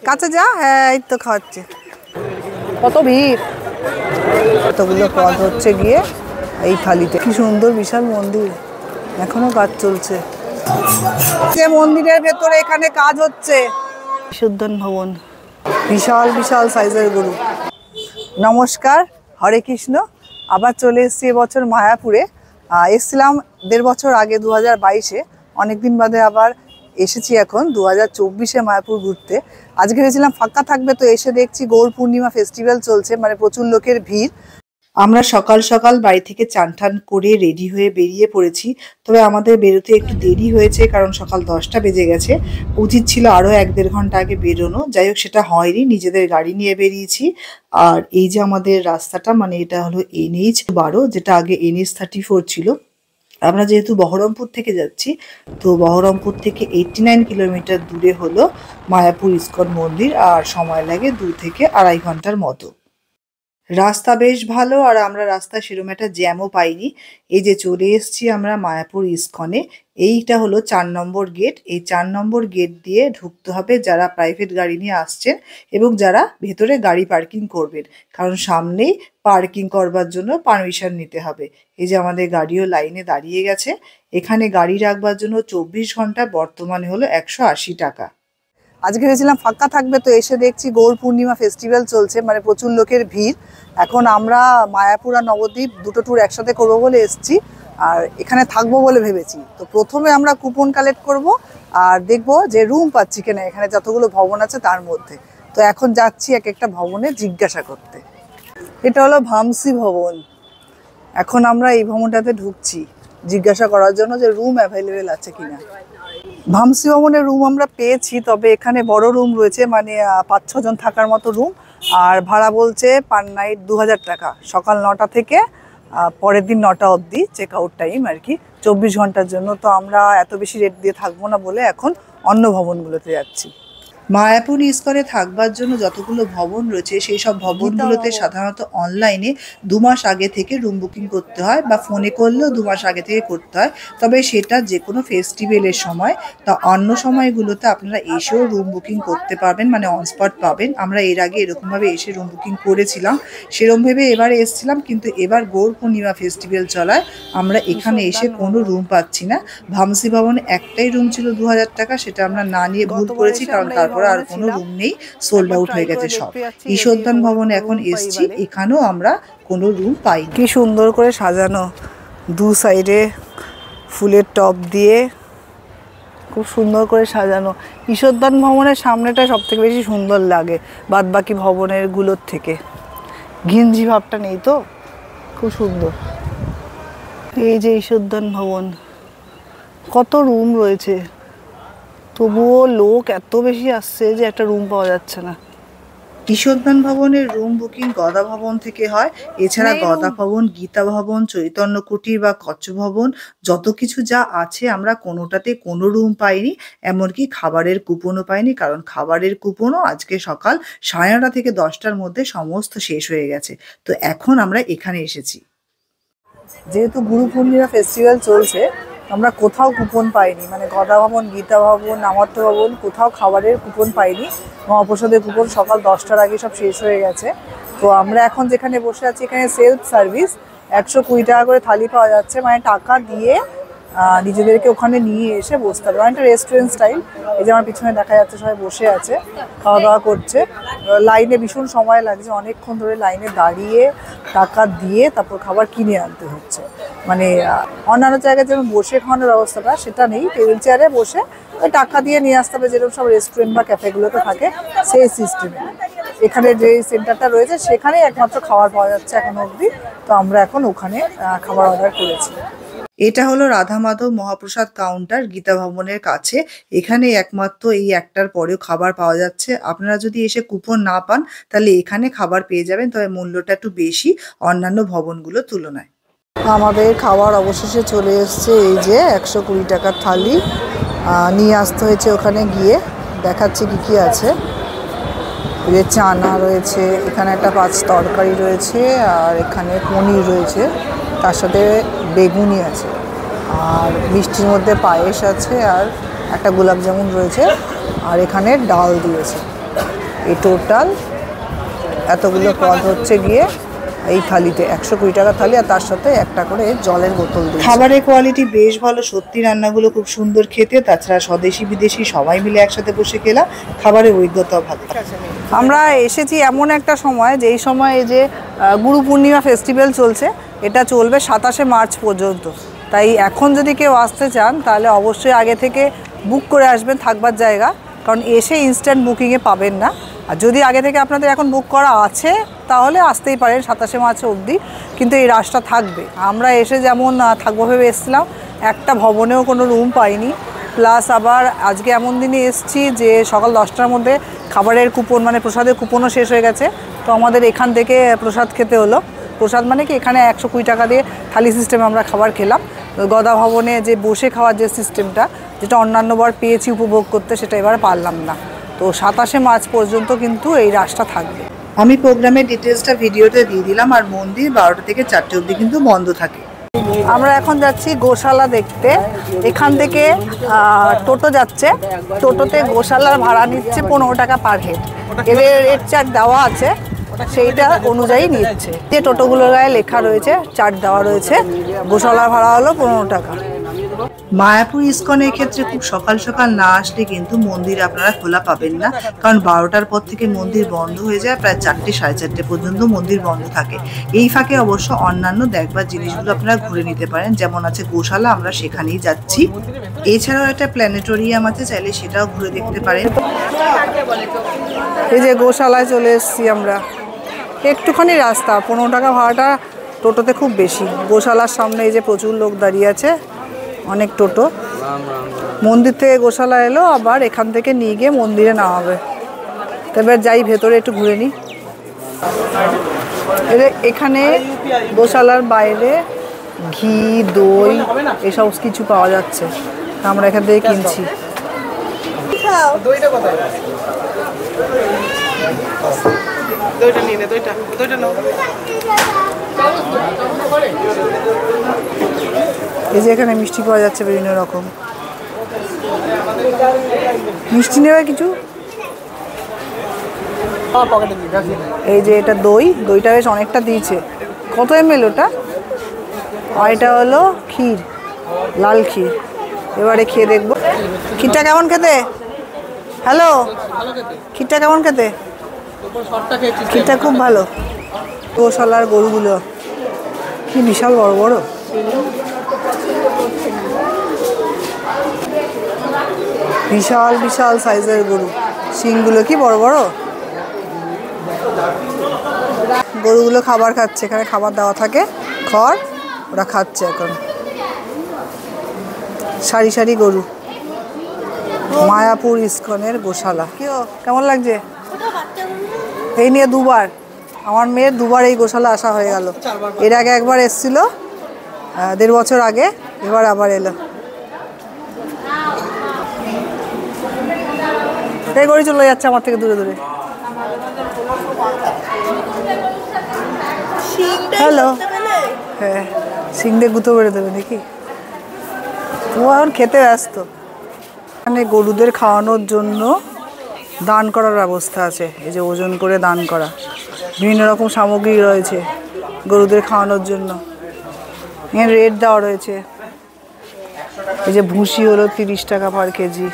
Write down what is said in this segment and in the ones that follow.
কাছে যা, হ্যাঁ এই তো খাওয়াচ্ছে। কত ভিড়, কতগুলো পদ হচ্ছে গিয়ে এই থালিতে। কি সুন্দর বিশাল মন্দির, এখনো কাজ চলছে। যে মন্দিরের ভেতরে এখানে কাজ হচ্ছে। বিশুদ্ধন ভবন, বিশাল বিশাল সাইজের গরু। নমস্কার, হরে কৃষ্ণ। আবার চলে এসেছি এবছর মায়াপুরে। এসেছিলাম 1.5 বছর আগে 2022-এ, অনেকদিন বাদে আবার এসেছি এখন 2024-এ মায়াপুর ঘুরতে। আজকে ভেবেছিলাম ফাঁকা থাকবে, তো এসে দেখছি গৌর পূর্ণিমা ফেস্টিভ্যাল চলছে, মানে প্রচুর লোকের ভিড়। আমরা সকাল সকাল বাড়ি থেকে চান টান করে রেডি হয়ে বেরিয়ে পড়েছি। তবে আমাদের বেরোতে একটু দেরি হয়েছে, কারণ সকাল 10টা বেজে গেছে। উচিত ছিল আরও 1-1.5 ঘন্টা আগে বেরোনো, যাই হোক সেটা হয়নি, নিজেদের গাড়ি নিয়ে বেরিয়েছি। আর এই যে আমাদের রাস্তাটা, মানে এটা হলো NH-12, যেটা আগে NH-34 ছিল। আমরা যেহেতু বহরমপুর থেকে যাচ্ছি, তো বহরমপুর থেকে 89 কিলোমিটার দূরে হলো মায়াপুর ইস্কন মন্দির, আর সময় লাগে 2 থেকে 2.5 ঘন্টার মতো। রাস্তা বেশ ভালো, আর আমরা রাস্তায় সেরকম একটা জ্যামও পাইনি। এই যে চলে এসেছি আমরা মায়াপুর ইস্কনে। এইটা হলো 4 নম্বর গেট। এই 4 নম্বর গেট দিয়ে ঢুকতে হবে যারা প্রাইভেট গাড়ি নিয়ে আসছেন এবং যারা ভেতরে গাড়ি পার্কিং করবেন, কারণ সামনেই পার্কিং করবার জন্য পারমিশন নিতে হবে। এই যে আমাদের গাড়িও লাইনে দাঁড়িয়ে গেছে। এখানে গাড়ি রাখবার জন্য 24 ঘন্টা বর্তমানে হলো 180 টাকা। আজকে ভেবেছিলাম ফাঁকা থাকবে, তো এসে দেখছি গৌর পূর্ণিমা ফেস্টিভ্যাল চলছে, মানে প্রচুর লোকের ভিড়। এখন আমরা মায়াপুর আর নবদ্বীপ দুটো ট্যুর একসাথে করবো বলে এসছি, আর এখানে থাকবো বলে ভেবেছি। তো প্রথমে আমরা কুপন কালেক্ট করব আর দেখবো যে রুম পাচ্ছি কিনা এখানে যতগুলো ভবন আছে তার মধ্যে। তো এখন যাচ্ছি এক একটা ভবনে জিজ্ঞাসা করতে। এটা হলো ভামসি ভবন। এখন আমরা এই ভবনটাতে ঢুকছি জিজ্ঞাসা করার জন্য যে রুম অ্যাভেলেবেল আছে কিনা। ভামসি ভবনের রুম আমরা পেয়েছি, তবে এখানে বড় রুম রয়েছে, মানে 5-6 জন থাকার মতো রুম। আর ভাড়া বলছে পার নাইট 2000 টাকা, সকাল 9টা থেকে পরের দিন 9টা অবধি চেক আউট টাইম আর কি, 24 ঘন্টার জন্য। তো আমরা এত বেশি রেট দিয়ে থাকবো না বলে এখন অন্য ভবনগুলোতে যাচ্ছি। মায়াপুর ইস্কনে থাকবার জন্য যতগুলো ভবন রয়েছে, সেই সব ভবনগুলোতে সাধারণত অনলাইনে 2 মাস আগে থেকে রুম বুকিং করতে হয়, বা ফোনে করলেও 2 মাস আগে থেকে করতে হয়। তবে সেটা যে কোনো ফেস্টিভ্যালের সময়। তা অন্য সময়গুলোতে আপনারা এসেও রুম বুকিং করতে পারবেন, মানে অন স্পট পাবেন। আমরা এর আগে এরকমভাবে এসে রুম বুকিং করেছিলাম, সেরকম ভেবে এবারে এসেছিলাম, কিন্তু এবার গৌর পূর্ণিমা ফেস্টিভ্যাল চলায় আমরা এখানে এসে কোনো রুম পাচ্ছি না। ভামসি ভবনে একটাই রুম ছিল 2000 টাকা, সেটা আমরা না নিয়ে ভুল করেছি, কারণ তারপরে আর কোনো রুম নেই, সোল্ড আউট হয়ে গেছে সব। ঈশ্বরদান ভবনে এখন এসছি, এখানেও আমরা কোনো রুম পাই। কি সুন্দর করে সাজানো, দু সাইডে ফুলের টব দিয়ে খুব সুন্দর করে সাজানো। ঈশ্বরদান ভবনের সামনেটা সব থেকে বেশি সুন্দর লাগে বাদ বাকি ভবনের গুলোর থেকে। ঘিঞ্জি ভাবটা নেই তো, খুব সুন্দর। এই যে ঈশ্বরদান ভবন, কত রুম রয়েছে, তবুও লোক এত বেশি আসছে যে একটা রুম পাওয়া যাচ্ছে না। ঈশ্বরদান ভবনের রুম বুকিং গদা ভবন থেকে হয়। এছাড়া গদা ভবন, গীতা ভবন, চৈতন্য কুটির বা কচ্ছ ভবন, যত কিছু যা আছে আমরা কোনোটাতে কোনো রুম পাইনি। এমনকি খাবারের কুপনও পাইনি, কারণ খাবারের কুপনও আজকে সকাল 9:30 থেকে 10টার মধ্যে সমস্ত শেষ হয়ে গেছে। তো এখন আমরা এখানে এসেছি। যেহেতু গুরু পূর্ণিমা ফেস্টিভ্যাল চলছে, আমরা কোথাও কুপন পাইনি, মানে গদা ভবন, গীতা ভবন, নামার্থ ভবন, কোথাও খাবারের কুপন পাইনি। মহাপ্রসাদের কুপন সকাল 10টার আগে সব শেষ হয়ে গেছে। তো আমরা এখন যেখানে বসে আছি, এখানে সেলফ সার্ভিস, 120 টাকা করে থালি পাওয়া যাচ্ছে, মানে টাকা দিয়ে নিজেদেরকে ওখানে নিয়ে এসে বসতে হবে, অনেকটা রেস্টুরেন্ট স্টাইল। এই যে আমার পিছনে দেখা যাচ্ছে সবাই বসে আছে, খাওয়া দাওয়া করছে। লাইনে ভীষণ সময় লাগছে, অনেকক্ষণ ধরে লাইনে দাঁড়িয়ে টাকা দিয়ে তারপর খাবার কিনে আনতে হচ্ছে। মানে অন্যান্য জায়গায় যেমন বসে খাওয়ানোর ব্যবস্থাটা সেটা নেই, টেবিল চেয়ারে বসে ওই টাকা দিয়ে নিয়ে আসতে হবে, যেরকম সব রেস্টুরেন্ট বা ক্যাফেগুলোতে থাকে সেই সিস্টেমে। এখানে যে সেন্টারটা রয়েছে সেখানেই একমাত্র খাবার পাওয়া যাচ্ছে এখনো অবধি। তো আমরা এখন ওখানে খাবার অর্ডার করেছি। এটা হলো রাধা মাধব মহাপ্রসাদ কাউন্টার, গীতা ভবনের কাছে। এখানে একমাত্র এই একটার পরেও খাবার পাওয়া যাচ্ছে। আপনারা যদি এসে কুপন না পান তাহলে এখানে খাবার পেয়ে যাবেন, তবে মূল্যটা একটু বেশি অন্যান্য ভবনগুলোর তুলনায়। আমাদের খাবার অবশেষে চলে এসছে, এই যে 120 টাকার থালি নিয়ে আসতে হয়েছে। ওখানে গিয়ে দেখাচ্ছি কি কি আছে। এই যে চানা রয়েছে, এখানে একটা 5 তরকারি রয়েছে, আর এখানে পনির রয়েছে, তার সাথে বেগুনি আছে, আর মিষ্টির মধ্যে পায়েস আছে, আর একটা গোলাপ জামুন রয়েছে, আর এখানে ডাল দিয়েছে। এই টোটাল এতগুলো পদ হচ্ছে গিয়ে এই থালিতে 120 টাকা থালি, আর তার সাথে একটা করে জলের বোতল দিয়েছে। খাবারের কোয়ালিটি বেশ ভালো, সত্যি রান্নাগুলো খুব সুন্দর খেতে। তাছাড়া স্বদেশি বিদেশি সবাই মিলে একসাথে বসে খেলাম, খাবারের অভিজ্ঞতাও ভালো। আমরা এসেছি এমন একটা সময়, যেই সময় যে গুরু পূর্ণিমা ফেস্টিভ্যাল চলছে, এটা চলবে 27শে মার্চ পর্যন্ত। তাই এখন যদি কেউ আসতে চান তাহলে অবশ্যই আগে থেকে বুক করে আসবেন থাকবার জায়গা, কারণ এসে ইনস্ট্যান্ট বুকিংয়ে পাবেন না। আর যদি আগে থেকে আপনাদের এখন বুক করা আছে তাহলে আসতেই পারেন 27শে মার্চ অবধি, কিন্তু এই রাশটা থাকবে। আমরা এসে যেমন থাকবো ভেবে এসেছিলাম, একটা ভবনেও কোনো রুম পাইনি। প্লাস আবার আজকে এমন দিনে এসেছি যে সকাল 10টার মধ্যে খাবারের কুপন মানে প্রসাদের কুপনও শেষ হয়ে গেছে। তো আমাদের এখান থেকে প্রসাদ খেতে হলো। প্রসাদ মানে কি, এখানে 120 টাকা দিয়ে থালি সিস্টেমে আমরা খাবার খেলাম। গদা ভবনে যে বসে খাওয়ার যে সিস্টেমটা, যেটা অন্যান্যবার পেয়েছি উপভোগ করতে, সেটা এবার পারলাম না। তো 27শে মার্চ পর্যন্ত কিন্তু এই রাশটা থাকবে। আমি প্রোগ্রামের ডিটেলসটা ভিডিওতে দিয়ে দিলাম। আর মন্দির 12টা থেকে 4টে অবধি কিন্তু বন্ধ থাকে। আমরা এখন যাচ্ছি গোশালা দেখতে। এখান থেকে টোটো যাচ্ছে, টোটোতে গোশালার ভাড়া নিচ্ছে 15 টাকা পার হেড। এদের রেট চার্ট দেওয়া আছে, সেইটা অনুযায়ী নিচ্ছে। যে টোটোগুলোর গায়ে লেখা রয়েছে, চার্ট দেওয়া রয়েছে, গোশালার ভাড়া হলো 15 টাকা। মায়াপুর ইস্কনের ক্ষেত্রে খুব সকাল সকাল না আসলে কিন্তু মন্দির আপনারা খোলা পাবেন না, কারণ 12টার পর থেকে মন্দির বন্ধ হয়ে যায়। প্রায় 4টে সাড়ে 4টে পর্যন্ত মন্দির বন্ধ থাকে। এই ফাঁকে অবশ্য অন্যান্য দেখবার জিনিসগুলো আপনারা ঘুরে নিতে পারেন, যেমন আছে গোশালা, আমরা সেখানেই যাচ্ছি। এছাড়াও একটা প্ল্যানেটোরিয়াম আছে, চাইলে সেটাও ঘুরে দেখতে পারেন। এই যে গোশালায় চলে এসেছি আমরা। একটুখানি রাস্তা, 15 টাকা ভাড়াটা টোটোতে খুব বেশি। গোশালার সামনে এই যে প্রচুর লোক দাঁড়িয়ে আছে, অনেক টোটো। মন্দির থেকে গোশালা এলো, আবার এখান থেকে নিয়ে গিয়ে মন্দিরে নামাবে। এবার যাই ভেতরে একটু ঘুরে নিই। এখানে গোশালার বাইরে ঘি, দই এসব কিছু পাওয়া যাচ্ছে, আমরা এখান থেকে কিনছি। এই যে এখানে মিষ্টি পাওয়া যাচ্ছে বিভিন্ন রকম। মিষ্টি নেবে কিছু? এই যে এটা দই, দইটা বেশ অনেকটা দিয়েছে। কত ml ওটা? আর এটা হলো ক্ষীর, লাল ক্ষীর। এবারে খেয়ে দেখবো ক্ষীরটা কেমন খেতে। হ্যালো, ক্ষীরটা কেমন খেতে? ক্ষীরটা খুব ভালো। গোশালার গরুগুলো কি বিশাল বড় বড়। বিশাল বিশাল সাইজের গরু, শিংগুলো কি বড় বড়। গরুগুলো খাবার খাচ্ছে, এখানে খাবার দেওয়া থাকে, খড়, ওরা খাচ্ছে এখন। সারি সারি গরু। মায়াপুর ইস্কনের গোশালা। কেমন লাগছে? এই নিয়ে দুবার, আমার মেয়ের দুবার এই গোশালা আসা হয়ে গেল। এর আগে একবার এসছিল 1.5 বছর আগে, এবার আবার এলো। এই গড়ি চলে যাচ্ছে আমার থেকে দূরে দূরে। হ্যালো, হ্যাঁ, সিংড়ে গুঁতো বেড়ে দেবে নাকি? ও এখন খেতে ব্যস্ত। এখানে গরুদের খাওয়ানোর জন্য দান করার ব্যবস্থা আছে। এই যে ওজন করে দান করা, বিভিন্ন রকম সামগ্রী রয়েছে গরুদের খাওয়ানোর জন্য। এখানে রেট দেওয়া রয়েছে। এই যে ভুসি হলো 30 টাকা পার কেজি,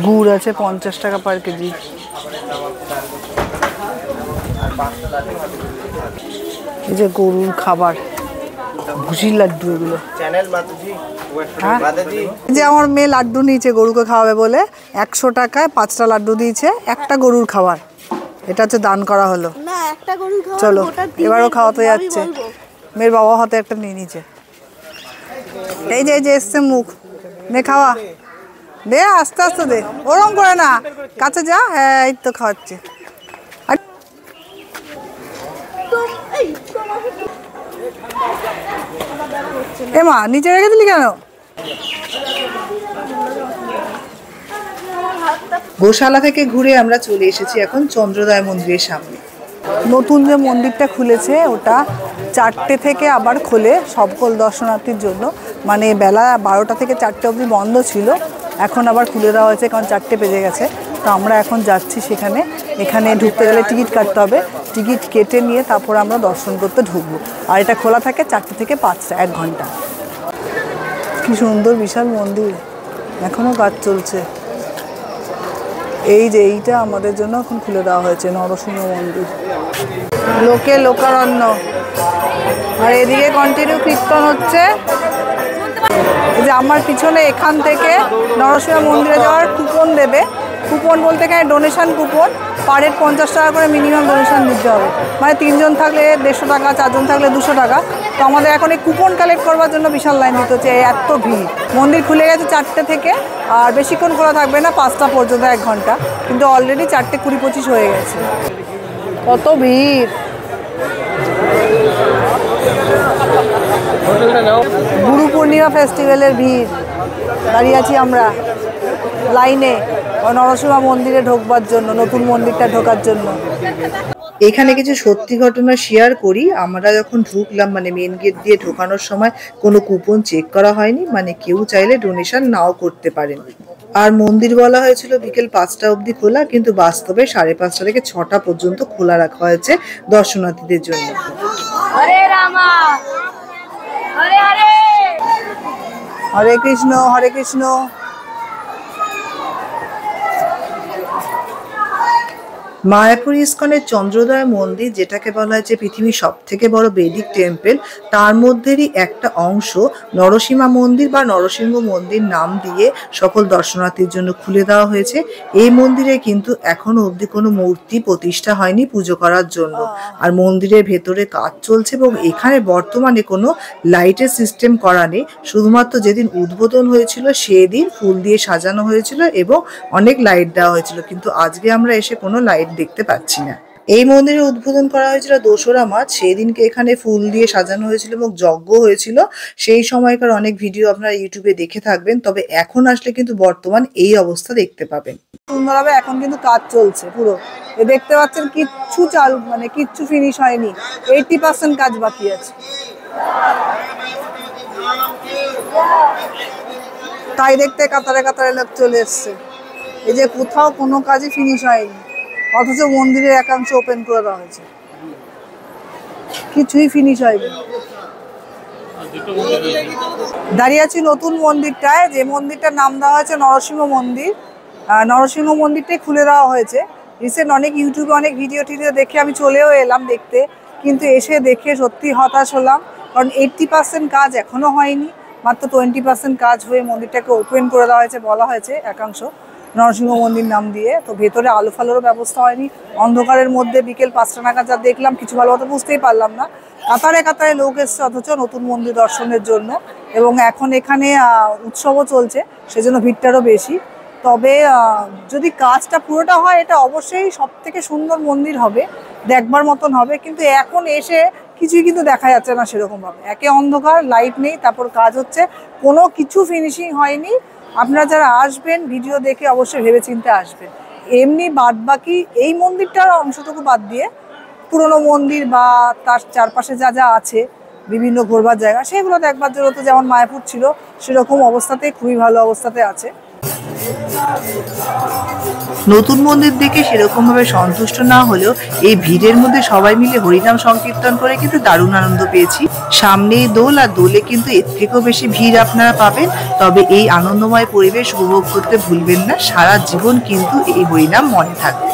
গুড় আছে 50 টাকা পার কেজি। এই যে গরুর খাবার, ভুসির লাড্ডু এগুলো। যে আমার মেয়ে লাড্ডু নিয়েছে গরুকে খাওয়াবে বলে, 100 টাকায় 5টা লাড্ডু দিয়েছে, একটা গরুর খাবার। এটা হচ্ছে দান করা হলো। চলো এবারও খাওয়াতে যাচ্ছে। মেয়ের বাবা হাতে একটা নিয়ে নিয়েছে। এই যে এই যে এসছে মুখ, নে খাওয়া দে, আস্তে আস্তে দে, ওরম করে না, কাছে যা। হ্যাঁ, এই তো খাওয়াচ্ছে। এ মা, নিচে রেখে দিলি কেন? গোশালা থেকে ঘুরে আমরা চলে এসেছি এখন চন্দ্রোদয় মন্দিরের সামনে। নতুন যে মন্দিরটা খুলেছে ওটা 4টে থেকে আবার খোলে সকল দর্শনার্থীর জন্য। মানে বেলা 12টা থেকে 4টে অবধি বন্ধ ছিল, এখন আবার খুলে দেওয়া হয়েছে কারণ 4টে বেজে গেছে। তো আমরা এখন যাচ্ছি সেখানে। এখানে ঢুকতে গেলে টিকিট কাটতে হবে, টিকিট কেটে নিয়ে তারপর আমরা দর্শন করতে ঢুকবো। আর এটা খোলা থাকে 4টে থেকে 5টা, 1 ঘন্টা। কি সুন্দর বিশাল মন্দির, এখনও কাজ চলছে। এই যে এইটা আমাদের জন্য এখন খুলে দেওয়া হয়েছে, নরসিংহ মন্দির। লোকে লোকারণ্য। আর এদিকে কন্টিনিউ কীর্তন হচ্ছে। এই যে আমার পিছনে এখান থেকে নরসিংহ মন্দিরে যাওয়ার কুপন দেবে। কুপন বলতে এখানে ডোনেশন কুপন, পার হেড 50 টাকা করে মিনিমাম ডোনেশন দিতে হবে। মানে 3 জন থাকলে 150 টাকা, 4 জন থাকলে 200 টাকা। তো আমাদের এখন এই কুপন কালেক্ট করবার জন্য বিশাল লাইন দিতে হচ্ছে, এত ভিড়। মন্দির খুলে গেছে 4টে থেকে, আর বেশিক্ষণ খোলা থাকবে না, 5টা পর্যন্ত, 1 ঘন্টা। কিন্তু অলরেডি 4:20-25 হয়ে গেছে। কত ভিড়! গুরু পূর্ণিমা ফেস্টিভ্যালের ভিড়। দাঁড়িয়ে আছি আমরা লাইনে নরসিংহ মন্দিরে ঢোকবার জন্য, নতুন মন্দিরটা ঢোকার জন্য। এখানে কিছু সত্যি ঘটনা শেয়ার করি। আমরা যখন ঢুকলাম, মানে মেন গেট দিয়ে ঢোকানোর সময় কোনো কুপন চেক করা হয়নি, মানে কেউ চাইলে ডোনেশন নাও করতে পারেন। আর মন্দির বলা হয়েছিল বিকেল 5টা অবধি খোলা, কিন্তু বাস্তবে 5:30 থেকে 6টা পর্যন্ত খোলা রাখা হয়েছে দর্শনার্থীদের জন্য। হরে রামা, হরে হরে, হরে কৃষ্ণ, হরে কৃষ্ণ। মায়াপুর ইস্কনের চন্দ্রোদয় মন্দির, যেটাকে বলা হয়েছে পৃথিবীর সবথেকে বড় বৈদিক টেম্পল, তার মধ্যেরই একটা অংশ নরসিংহ মন্দির বা নরসিংহ মন্দির নাম দিয়ে সকল দর্শনার্থীর জন্য খুলে দেওয়া হয়েছে। এই মন্দিরে কিন্তু এখনো অবধি কোনো মূর্তি প্রতিষ্ঠা হয়নি পুজো করার জন্য। আর মন্দিরের ভেতরে কাজ চলছে এবং এখানে বর্তমানে কোনো লাইটের সিস্টেম করা নেই। শুধুমাত্র যেদিন উদ্বোধন হয়েছিল সেদিন ফুল দিয়ে সাজানো হয়েছিল এবং অনেক লাইট দেওয়া হয়েছিল, কিন্তু আজকে আমরা এসে কোনো লাইট দেখতে পাচ্ছি না। এই মন্দিরের উদ্বোধন করা হয়েছিল 2রা মার্চ। সেই দিনকে এখানে ফুল দিয়ে সাজানো হয়েছিল এবং যজ্ঞ হয়েছিল। সেই সময়কার অনেক ভিডিও আপনারা ইউটিউবে দেখে থাকবেন। তবে এখন আসলে কিন্তু বর্তমান এই অবস্থা দেখতে পাবেন। সুন্দরভাবে এখন কিন্তু কাজ চলছে পুরো। দেখতে পাচ্ছেন কিচ্ছু চালু, মানে কিচ্ছু ফিনিশ হয়নি, 80% কাজ বাকি আছে। তাই দেখতে কাতারে কাতারে লোক চলে এসছে। এই যে কোথাও কোনো কাজই ফিনিশ হয়নি, অথচ মন্দিরের একাংশ ওপেন করে দেওয়া হয়েছে, কিছুই ফিনিশ হয়নি। দাঁড়িয়ে আছি নতুন মন্দিরটায়, যে মন্দিরটার নাম দেওয়া হয়েছে নরসিংহ মন্দির। নরসিংহ মন্দিরটাই খুলে দেওয়া হয়েছে। রিসেন্ট অনেক ইউটিউবে অনেক ভিডিও টিডিও দেখে আমি চলেও এলাম দেখতে, কিন্তু এসে দেখে সত্যি হতাশ হলাম। কারণ 80% কাজ এখনও হয়নি, মাত্র 20% কাজ হয়ে মন্দিরটাকে ওপেন করে দেওয়া হয়েছে, বলা হয়েছে একাংশ নরসিংহ মন্দির নাম দিয়ে। তো ভেতরে আলো ফালোরও ব্যবস্থা হয়নি। অন্ধকারের মধ্যে বিকেল 5টা নাগাদ যা দেখলাম, কিছু ভালো মতো বুঝতেই পারলাম না। কাতারে কাতারে লোক এসছে অথচ নতুন মন্দির দর্শনের জন্য। এবং এখন এখানে উৎসবও চলছে, সেজন্য ভিড়টারও বেশি। তবে যদি কাজটা পুরোটা হয়, এটা অবশ্যই সবথেকে সুন্দর মন্দির হবে, দেখবার মতন হবে। কিন্তু এখন এসে কিছুই কিন্তু দেখা যাচ্ছে না সেরকমভাবে। একে অন্ধকার, লাইট নেই, তারপর কাজ হচ্ছে, কোনো কিছু ফিনিশিং হয়নি। আপনারা যারা আসবেন ভিডিও দেখে অবশ্যই ভেবেচিন্তে আসবেন। এমনি বাদ বাকি এই মন্দিরটার অংশটুকু বাদ দিয়ে পুরনো মন্দির বা তার চারপাশে যা যা আছে বিভিন্ন ঘোরবার জায়গা, সেগুলো দেখবার জন্য তো যেমন মায়াপুর ছিল সেরকম অবস্থাতেই খুবই ভালো অবস্থাতে আছে। নতুন মন্দির দেখে সেরকম ভাবে সন্তুষ্ট না হলেও এই ভিড়ের মধ্যে সবাই মিলে হরিনাম সংকীর্তন করে কিন্তু দারুণ আনন্দ পেয়েছি। সামনেই দোল, আর দোলে কিন্তু এর থেকেও বেশি ভিড় আপনারা পাবেন। তবে এই আনন্দময় পরিবেশ উপভোগ করতে ভুলবেন না, সারা জীবন কিন্তু এই হরিনাম মনে থাকবে।